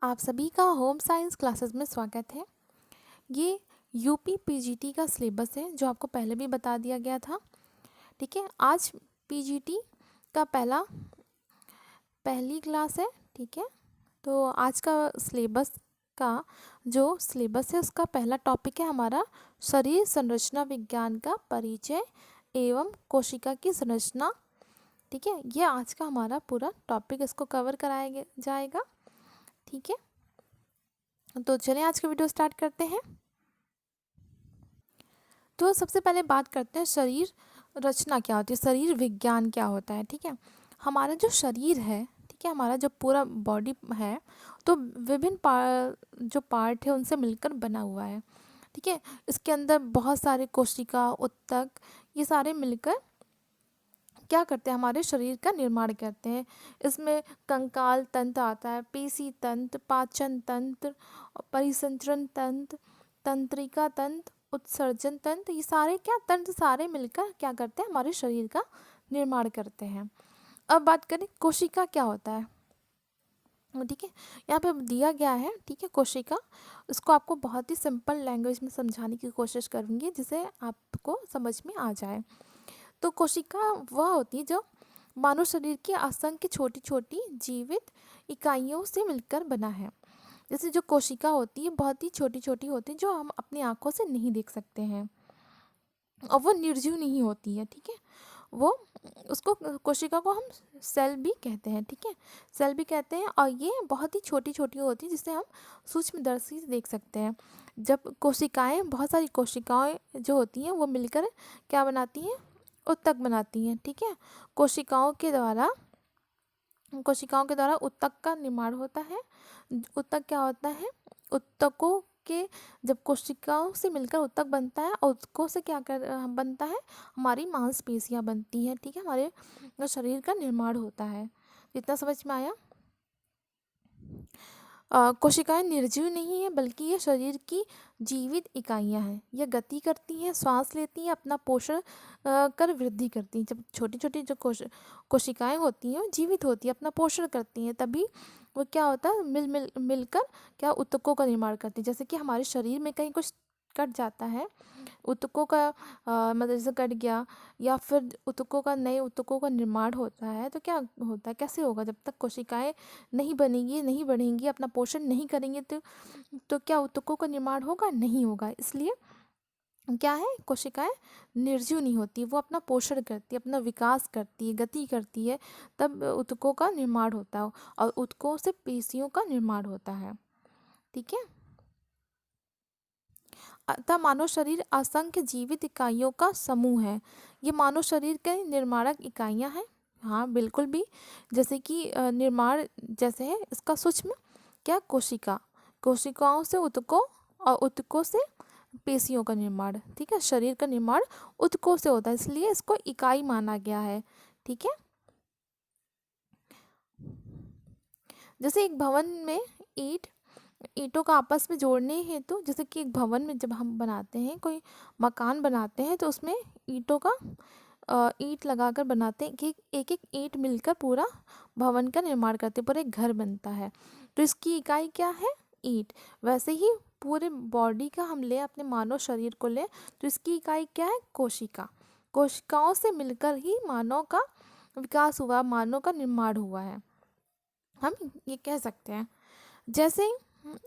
आप सभी का होम साइंस क्लासेस में स्वागत है। ये यूपी पीजीटी का सिलेबस है जो आपको पहले भी बता दिया गया था। ठीक है, आज पीजीटी का पहली क्लास है। ठीक है, तो आज का सिलेबस है उसका पहला टॉपिक है हमारा शरीर संरचना विज्ञान का परिचय एवं कोशिका की संरचना। ठीक है, ये आज का हमारा पूरा टॉपिक इसको कवर कराया जाएगा। ठीक है, तो चलिए आज का वीडियो स्टार्ट करते हैं। तो सबसे पहले बात करते हैं शरीर रचना क्या होती है, शरीर विज्ञान क्या होता है। ठीक है, हमारा जो शरीर है, ठीक है, हमारा जो पूरा बॉडी है, तो विभिन्न जो पार्ट है उनसे मिलकर बना हुआ है। ठीक है, इसके अंदर बहुत सारे कोशिका ऊतक ये सारे मिलकर क्या करते हैं, हमारे शरीर का निर्माण करते हैं। इसमें कंकाल तंत्र आता है, पेशी तंत्र, पाचन तंत्र, परिसंचरण तंत्र, तंत्रिका तंत्र, उत्सर्जन तंत्र, ये सारे क्या तंत्र सारे मिलकर क्या करते हैं, हमारे शरीर का निर्माण करते हैं। अब बात करें कोशिका क्या होता है। ठीक है, यहाँ पे दिया गया है। ठीक है, कोशिका, इसको आपको बहुत ही सिंपल लैंग्वेज में समझाने की कोशिश करूँगी जिसे आपको समझ में आ जाए। तो कोशिका वह होती है जो मानव शरीर की असंख्य छोटी छोटी जीवित इकाइयों से मिलकर बना है। जैसे जो कोशिका होती है बहुत ही छोटी छोटी होती है जो हम अपनी आंखों से नहीं देख सकते हैं और वो निर्जीव नहीं होती है। ठीक है, वो उसको कोशिका को हम सेल भी कहते हैं। ठीक है, सेल भी कहते हैं और ये बहुत ही छोटी छोटी होती है जिसे हम सूक्ष्मदर्शी से देख सकते हैं। जब कोशिकाएं बहुत सारी कोशिकाएं जो होती हैं वो मिलकर क्या बनाती हैं, ऊतक बनाती हैं। ठीक है, कोशिकाओं के द्वारा ऊतक का निर्माण होता है। ऊतक क्या होता है, ऊतकों के जब कोशिकाओं से मिलकर ऊतक बनता है और ऊतकों से क्या बनता है, हमारी मांसपेशियां बनती हैं। ठीक है, हमारे शरीर का निर्माण होता है। इतना समझ में आया। कोशिकाएं निर्जीव नहीं है बल्कि ये शरीर की जीवित इकाइयां हैं। ये गति करती हैं, श्वास लेती हैं, अपना पोषण कर वृद्धि करती हैं। जब छोटी छोटी जो कोशिकाएं होती हैं वो जीवित होती हैं, अपना पोषण करती हैं, तभी वो क्या होता है मिलकर क्या ऊतकों का निर्माण करती है। जैसे कि हमारे शरीर में कहीं कुछ कट जाता है, ऊतकों का मतलब जैसे कट गया या फिर ऊतकों का नए ऊतकों का निर्माण होता है तो क्या होता है, कैसे होगा, जब तक कोशिकाएं नहीं बनेंगी, नहीं बढ़ेंगी, अपना पोषण नहीं करेंगे तो क्या ऊतकों का निर्माण होगा, नहीं होगा। इसलिए क्या है, कोशिकाएं निर्जीव नहीं होती, वो अपना पोषण करती है, अपना विकास करती है, गति करती है, तब ऊतकों का निर्माण होता है और ऊतकों से पेशियों का निर्माण होता है। ठीक है, अतः मानव शरीर असंख्य जीवित इकाइयों का समूह है। ये मानव शरीर के निर्माणक इकाइयां हैं। हाँ बिल्कुल भी, जैसे कि निर्माण जैसे है इसका सूक्ष्म क्या, कोशिकाओं से ऊतकों और ऊतकों से पेशियों का निर्माण। ठीक है, शरीर का निर्माण ऊतकों से होता है इसलिए इसको इकाई माना गया है। ठीक है, जैसे एक भवन में ईंटों का आपस में जोड़ने हेतु, जैसे कि एक भवन में जब हम बनाते हैं, कोई मकान बनाते हैं तो उसमें ईंटों का ईंट लगाकर बनाते हैं कि एक एक ईंट मिलकर पूरा भवन का निर्माण करते हैं, पूरा एक घर बनता है। तो इसकी इकाई क्या है, ईंट। वैसे ही पूरे बॉडी का हम ले, अपने मानव शरीर को ले, तो इसकी इकाई क्या है, कोशिका। कोशिकाओं से मिलकर ही मानव का विकास हुआ, मानव का निर्माण हुआ है, हम ये कह सकते हैं। जैसे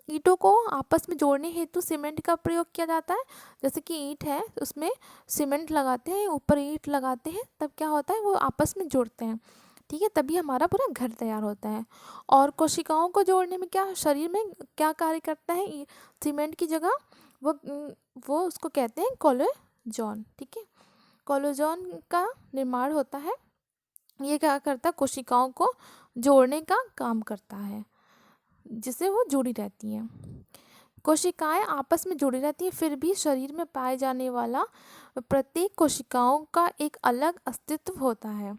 ईंटों को आपस में जोड़ने हेतु सीमेंट का प्रयोग किया जाता है। जैसे कि ईंट है उसमें सीमेंट लगाते हैं, ऊपर ईंट लगाते हैं, तब क्या होता है, वो आपस में जुड़ते हैं। ठीक है, तभी हमारा पूरा घर तैयार होता है। और कोशिकाओं को जोड़ने में क्या, शरीर में क्या कार्य करता है, सीमेंट की जगह वो वो उसको कहते हैं कोलेजन। ठीक है, कोलेजन का निर्माण होता है। ये क्या करता है, कोशिकाओं को जोड़ने का काम करता है, जिससे वो जुड़ी रहती हैं। कोशिकाएं आपस में जुड़ी रहती हैं, फिर भी शरीर में पाए जाने वाला प्रत्येक कोशिकाओं का एक अलग अस्तित्व होता है।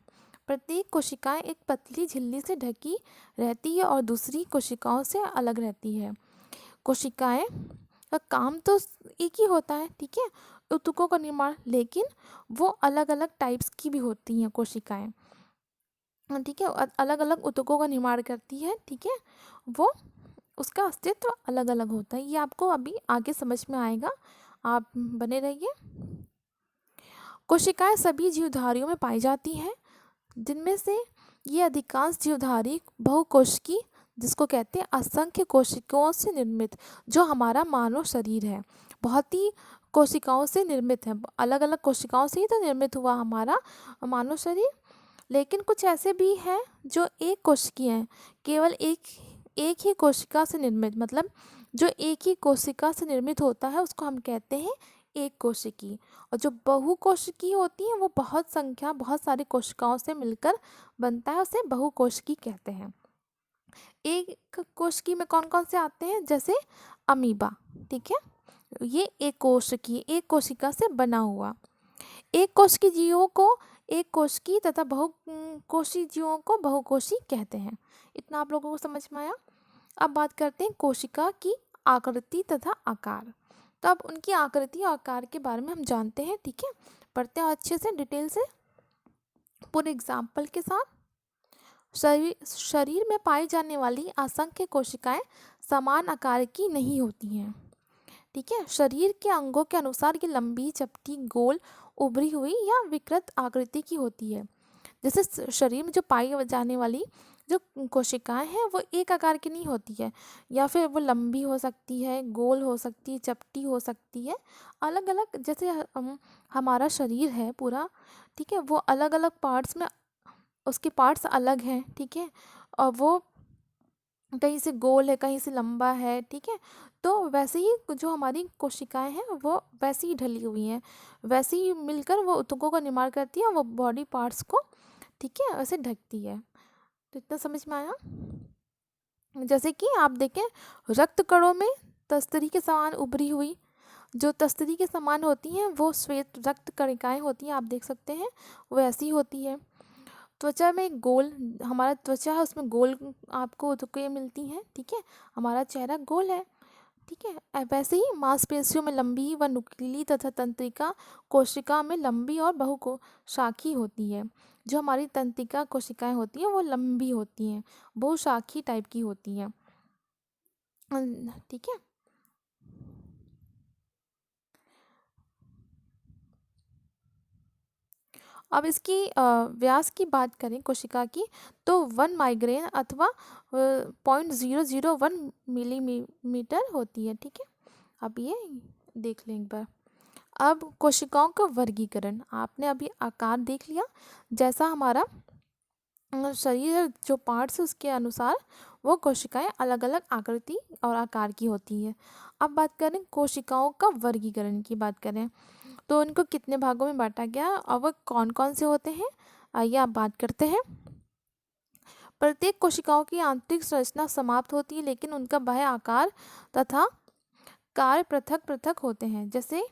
प्रत्येक कोशिकाएं एक पतली झिल्ली से ढकी रहती है और दूसरी कोशिकाओं से अलग रहती है। कोशिकाएं का काम तो एक ही होता है, ठीक है, ऊतकों का निर्माण, लेकिन वो अलग अलग टाइप्स की भी होती हैं कोशिकाएं। ठीक है, अलग अलग ऊतकों का निर्माण करती है। ठीक है, वो उसका अस्तित्व अलग अलग होता है। ये आपको अभी आगे समझ में आएगा, आप बने रहिए। कोशिकाएं सभी जीवधारियों में पाई जाती हैं, जिनमें से ये अधिकांश जीवधारी बहुकोशिकी, जिसको कहते हैं असंख्य कोशिकाओं से निर्मित, जो हमारा मानव शरीर है बहुत ही कोशिकाओं से निर्मित है, अलग अलग कोशिकाओं से ही तो निर्मित हुआ हमारा मानव शरीर। लेकिन कुछ ऐसे भी हैं जो एक कोशिकीय हैं, केवल एक एक ही कोशिका से निर्मित, मतलब जो एक ही कोशिका से निर्मित होता है उसको हम कहते हैं एक कोशिकी। और जो बहुकोशिकी होती हैं वो बहुत सारी कोशिकाओं से मिलकर बनता है, उसे बहुकोशिकी कहते हैं। एक कोशिकी में कौन कौन से आते हैं, जैसे अमीबा, ठीक है, ये एक कोशिका से बना हुआ। एक कोशिकी जीवों को एक कोशिकी तथा बहुकोषी जीवों को बहुकोषी कहते हैं। इतना आप लोगों को समझ में आया। अब बात करते हैं कोशिका की आकृति तथा आकार। तो अब उनकी आकृति और आकार के बारे में हम जानते हैं, ठीक है, पढ़ते हैं अच्छे से डिटेल से पूरे एग्जाम्पल के साथ। शरीर में पाई जाने वाली असंख्य कोशिकाएं समान आकार की नहीं होती हैं, ठीक है। शरीर के अंगों के अनुसार ये लंबी, चपटी, गोल, उभरी हुई या विकृत आकृति की होती है। जैसे शरीर में जो पाई जाने वाली जो कोशिकाएं हैं वो एक आकार की नहीं होती है, या फिर वो लंबी हो सकती है, गोल हो सकती है, चपटी हो सकती है, अलग अलग। जैसे हमारा शरीर है पूरा, ठीक है, वो अलग अलग पार्ट्स में, उसके पार्ट्स अलग हैं, ठीक है, और वो कहीं से गोल है, कहीं से लंबा है, ठीक है। तो वैसे ही जो हमारी कोशिकाएं हैं वो वैसे ही ढली हुई हैं, वैसे ही मिलकर वो ऊतकों का निर्माण करती है, वो बॉडी पार्ट्स को, ठीक है, ऐसे ढकती है। तो इतना समझ में आया। जैसे कि आप देखें रक्त कणों में तस्तरी के समान उभरी हुई, जो तस्तरी के समान होती हैं वो श्वेत रक्त कणिकाएं होती हैं, आप देख सकते हैं वो ऐसी होती है। त्वचा में गोल, हमारा त्वचा है उसमें गोल आपको ऊतकें मिलती हैं, ठीक है, हमारा चेहरा गोल है, ठीक है। वैसे ही मांसपेशियों में लंबी व नुकीली तथा तंत्रिका कोशिका में लंबी और बहुशाखी होती है। जो हमारी तंत्रिका कोशिकाएं होती हैं वो लंबी होती हैं, बहुशाखी टाइप की होती हैं, ठीक है। अब इसकी व्यास की बात करें कोशिका की, तो 1 माइग्रेन अथवा 0.001 मिलीमीटर होती है, ठीक है। अब ये देख लें एक बार। अब कोशिकाओं का वर्गीकरण, आपने अभी आकार देख लिया, जैसा हमारा शरीर जो पार्ट्स है उसके अनुसार वो कोशिकाएं अलग अलग आकृति और आकार की होती है। अब बात करें कोशिकाओं का वर्गीकरण की बात करें, तो उनको कितने भागों में बांटा गया और वह कौन कौन से होते हैं, आइए आप बात करते हैं। प्रत्येक कोशिकाओं की आंतरिक संरचना समाप्त होती है, लेकिन उनका बाह्य आकार तथा कार्य पृथक पृथक होते हैं। जैसे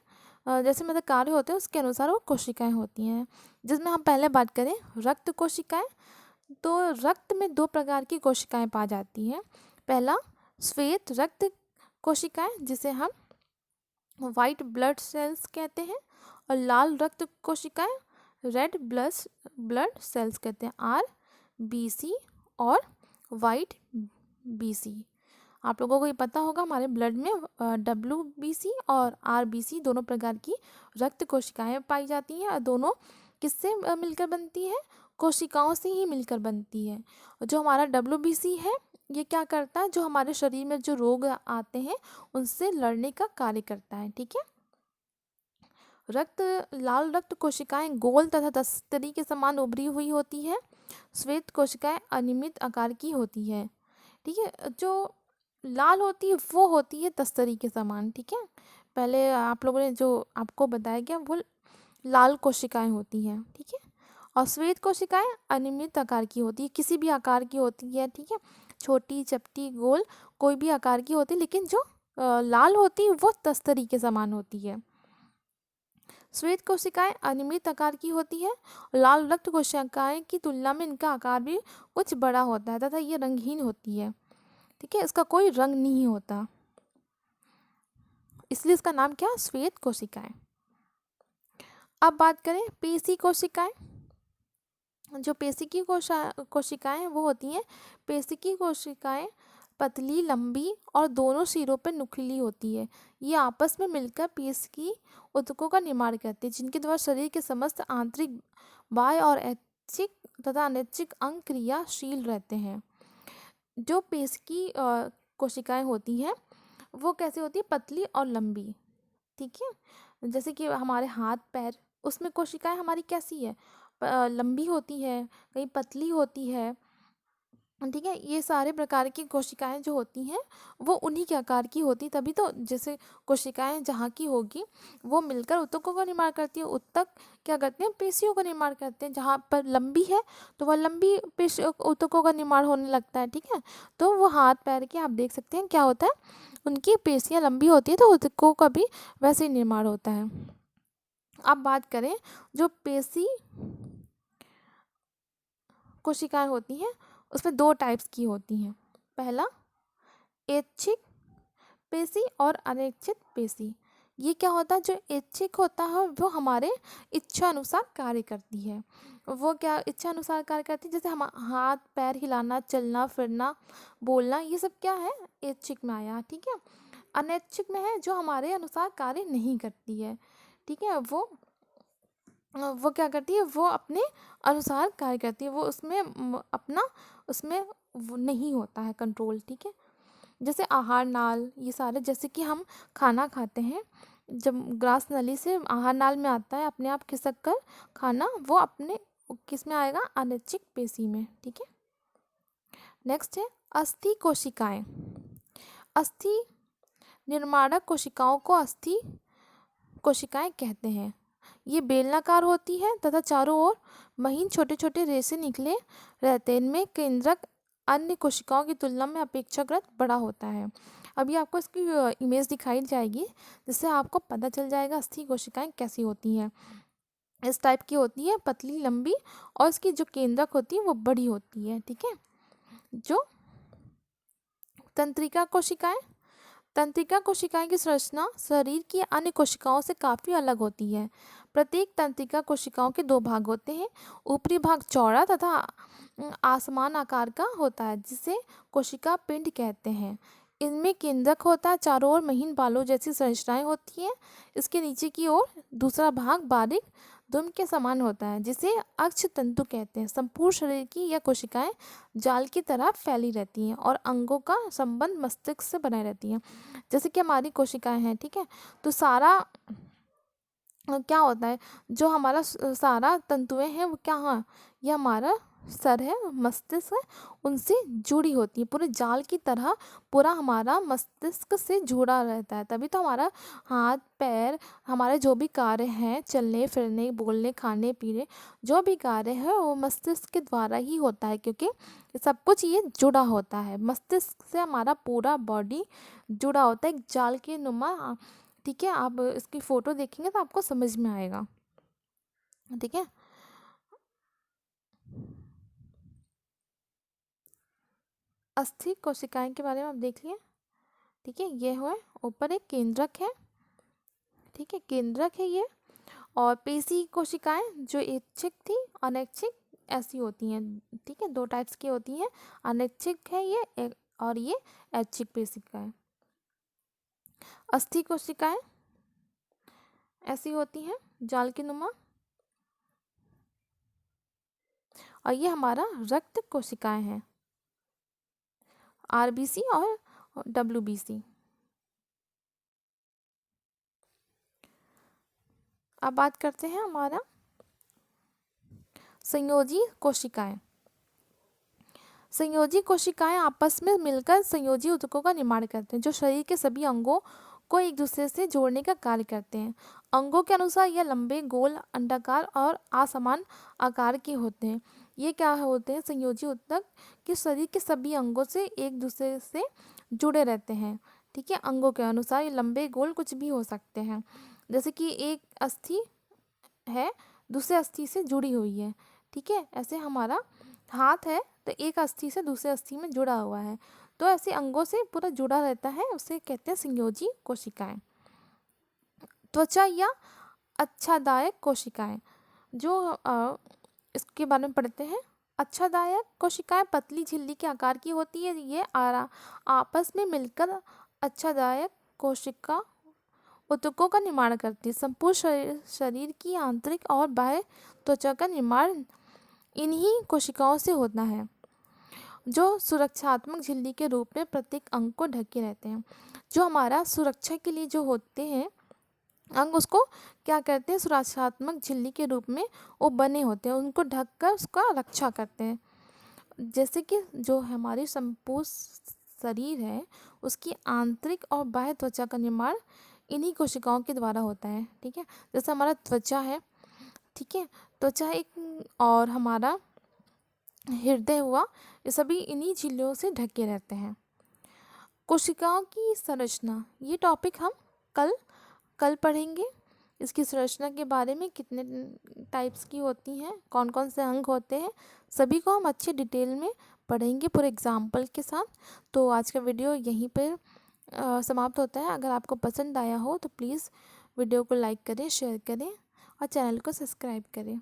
मतलब कार्य होते हैं उसके अनुसार वो कोशिकाएं होती हैं। जिसमें हम पहले बात करें रक्त कोशिकाएं, तो रक्त में 2 प्रकार की कोशिकाएं पाई जाती हैं। पहला श्वेत रक्त कोशिकाएं, जिसे हम वाइट ब्लड सेल्स कहते हैं, और लाल रक्त कोशिकाएं रेड ब्लड सेल्स कहते हैं, RBC और वाइट BC। आप लोगों को ये पता होगा हमारे ब्लड में WBC और RBC दोनों प्रकार की रक्त कोशिकाएं पाई जाती हैं, और दोनों किससे मिलकर बनती है, कोशिकाओं से ही मिलकर बनती है। जो हमारा WBC है ये क्या करता है, जो हमारे शरीर में जो रोग आते हैं उनसे लड़ने का कार्य करता है, ठीक है। लाल रक्त कोशिकाएं गोल तथा तस्तरी के समान उभरी हुई होती है। श्वेत कोशिकाएं अनियमित आकार की होती है, ठीक है। जो लाल होती है वो होती है तस्तरी के समान, ठीक है। पहले आप लोगों ने जो आपको बताया गया वो लाल कोशिकाएं होती हैं, ठीक है। और श्वेत कोशिकाएं अनियमित आकार की होती है, किसी भी आकार की होती है, ठीक है, छोटी, चपटी, गोल, कोई भी आकार की होती है, लेकिन जो लाल होती है वो तस्तरी के समान होती है। श्वेत कोशिकाएं अनियमित आकार की होती है। लाल रक्त कोशिकाएं की तुलना में इनका आकार भी कुछ बड़ा होता है तथा ये रंगहीन होती है, ठीक है, इसका कोई रंग नहीं होता, इसलिए इसका नाम क्या, श्वेत कोशिकाएं। अब बात करें पेशी कोशिकाएं। जो पेशी की कोशिकाएं वो होती हैं, पेशी की कोशिकाएं पतली, लंबी और दोनों सिरों पर नुकीली होती है। ये आपस में मिलकर पेश की ऊतकों का निर्माण करती है, जिनके द्वारा शरीर के समस्त आंतरिक, बाह्य और ऐच्छिक तथा अनैच्छिक अंग क्रियाशील रहते हैं। जो पेश की कोशिकाएं होती हैं वो कैसे होती है? पतली और लंबी। ठीक है, जैसे कि हमारे हाथ पैर, उसमें कोशिकाएं हमारी कैसी है? लंबी होती है, कहीं पतली होती है। ठीक है, ये सारे प्रकार की कोशिकाएं जो होती हैं वो उन्हीं के आकार की होती, तभी तो जैसे कोशिकाएं जहाँ की होगी वो मिलकर ऊतकों का निर्माण करती है। ऊतक क्या करते हैं? पेशियों का निर्माण करते हैं। जहाँ पर लंबी है तो वह लंबी पेशी ऊतकों का निर्माण होने लगता है। ठीक है, तो वो हाथ पैर के आप देख सकते हैं क्या होता है, उनकी पेशियाँ लंबी होती है तो ऊतकों का भी वैसे ही निर्माण होता है। अब बात करें जो पेशी कोशिकाएं होती हैं उसमें दो टाइप्स की होती हैं। पहला ऐच्छिक पेशी और अनैच्छिक पेशी। ये क्या होता है? जो ऐच्छिक होता है वो हमारे इच्छा अनुसार कार्य करती है। वो क्या इच्छा अनुसार कार्य करती है? जैसे हम हाथ पैर हिलाना, चलना फिरना, बोलना, ये सब क्या है? ऐच्छिक में आया। ठीक है, अनैच्छिक में है जो हमारे अनुसार कार्य नहीं करती है। ठीक है, वो क्या करती है? वो अपने अनुसार कार्य करती है, वो उसमें अपना उसमें वो नहीं होता है कंट्रोल। ठीक है, जैसे आहार नाल, ये सारे, जैसे कि हम खाना खाते हैं, जब ग्रास नली से आहार नाल में आता है अपने आप खिसक कर खाना, वो अपने किस में आएगा? अनैच्छिक पेशी में। ठीक है, नेक्स्ट है अस्थि कोशिकाएं। अस्थि निर्माणक कोशिकाओं को अस्थि कोशिकाएं कहते हैं। ये बेलनाकार होती है तथा चारों ओर महीन छोटे छोटे रेशे निकले रहते हैं। इनमें केंद्रक अन्य कोशिकाओं की तुलना में अपेक्षाकृत बड़ा होता है। अभी आपको इसकी इमेज दिखाई जाएगी जिससे आपको पता चल जाएगा अस्थि कोशिकाएं कैसी होती हैं। इस टाइप की होती है, पतली लंबी, और इसकी जो केंद्रक होती है वो बड़ी होती है। ठीक है, जो तंत्रिका कोशिकाएं, तंत्रिका कोशिकाएं की संरचना शरीर की अन्य कोशिकाओं से काफ़ी अलग होती है। प्रत्येक तंत्रिका कोशिकाओं के दो भाग होते हैं। ऊपरी भाग चौड़ा तथा आसमान आकार का होता है जिसे कोशिका पिंड कहते हैं। इनमें केंद्रक होता है, चारों ओर महीन बालों जैसी संरचनाएं होती हैं। इसके नीचे की ओर दूसरा भाग बारीक दुम के समान होता है जिसे अक्ष तंतु कहते हैं। संपूर्ण शरीर की यह कोशिकाएं जाल की तरह फैली रहती हैं और अंगों का संबंध मस्तिष्क से बनाए रहती हैं, जैसे कि हमारी कोशिकाएं हैं। ठीक है, तो सारा क्या होता है, जो हमारा सारा तंतुएं हैं वो क्या, हाँ, ये हमारा सर है, मस्तिष्क है, उनसे जुड़ी होती है। पूरे जाल की तरह पूरा हमारा मस्तिष्क से जुड़ा रहता है, तभी तो हमारा हाथ पैर, हमारे जो भी कार्य हैं, चलने फिरने, बोलने, खाने पीने, जो भी कार्य है वो मस्तिष्क के द्वारा ही होता है, क्योंकि सब कुछ ये जुड़ा होता है। मस्तिष्क से हमारा पूरा बॉडी जुड़ा होता है एक जाल के नुमा। ठीक है, आप इसकी फ़ोटो देखेंगे तो आपको समझ में आएगा। ठीक है, अस्थि कोशिकाएं के बारे में आप देख लिए। ठीक है, ये है ऊपर एक केंद्रक है। ठीक है, केंद्रक है ये। और पेशी कोशिकाएं जो ऐच्छिक थी, अनैच्छिक ऐसी होती हैं। ठीक है, दो टाइप्स की होती हैं, अनैच्छिक है ये और ये ऐच्छिक कोशिकाएं। अस्थि कोशिकाएं ऐसी होती हैं जाल की नुमा, और ये हमारा रक्त कोशिकाएं हैं, आरबीसी और डब्ल्यूबीसी। अब बात करते हैं हमारा संयोजी कोशिकाएं। संयोजी कोशिकाएं आपस में मिलकर संयोजी ऊतकों का निर्माण करते हैं जो शरीर के सभी अंगों को एक दूसरे से जोड़ने का कार्य करते हैं। अंगों के अनुसार यह लंबे, गोल, अंडाकार और असमान आकार के होते हैं। ये क्या होते हैं? संयोजी ऊतक कि शरीर के सभी अंगों से एक दूसरे से जुड़े रहते हैं। ठीक है, अंगों के अनुसार ये लंबे, गोल कुछ भी हो सकते हैं। जैसे कि एक अस्थि है दूसरे अस्थि से जुड़ी हुई है। ठीक है, ऐसे हमारा हाथ है तो एक अस्थि से दूसरे अस्थि में जुड़ा हुआ है, तो ऐसे अंगों से पूरा जुड़ा रहता है, उसे कहते हैं संयोजी कोशिकाएं। त्वचा या आच्छादायक कोशिकाएं जो इसके बारे में पढ़ते हैं। अच्छादायक कोशिकाएं पतली झिल्ली के आकार की होती है। ये आपस में मिलकर अच्छादायक कोशिका ऊतकों का निर्माण करती है। संपूर्ण शरीर की आंतरिक और बाह्य त्वचा का निर्माण इन्हीं कोशिकाओं से होता है, जो सुरक्षात्मक झिल्ली के रूप में प्रत्येक अंग को ढके रहते हैं। जो हमारा सुरक्षा के लिए जो होते हैं अंग, उसको क्या करते हैं, सुरक्षात्मक झिल्ली के रूप में वो बने होते हैं, उनको ढक कर उसका रक्षा करते हैं। जैसे कि जो हमारी संपूर्ण शरीर है उसकी आंतरिक और बाह्य त्वचा का निर्माण इन्हीं कोशिकाओं के द्वारा होता है। ठीक है, जैसे हमारा त्वचा है, ठीक है, त्वचा एक, और हमारा हृदय हुआ, ये सभी इन्हीं झिल्लियों से ढके रहते हैं। कोशिकाओं की संरचना, ये टॉपिक हम कल पढ़ेंगे। इसकी संरचना के बारे में, कितने टाइप्स की होती हैं, कौन कौन से अंग होते हैं, सभी को हम अच्छे डिटेल में पढ़ेंगे पूरे एग्जाम्पल के साथ। तो आज का वीडियो यहीं पर समाप्त होता है। अगर आपको पसंद आया हो तो प्लीज़ वीडियो को लाइक करें, शेयर करें और चैनल को सब्सक्राइब करें।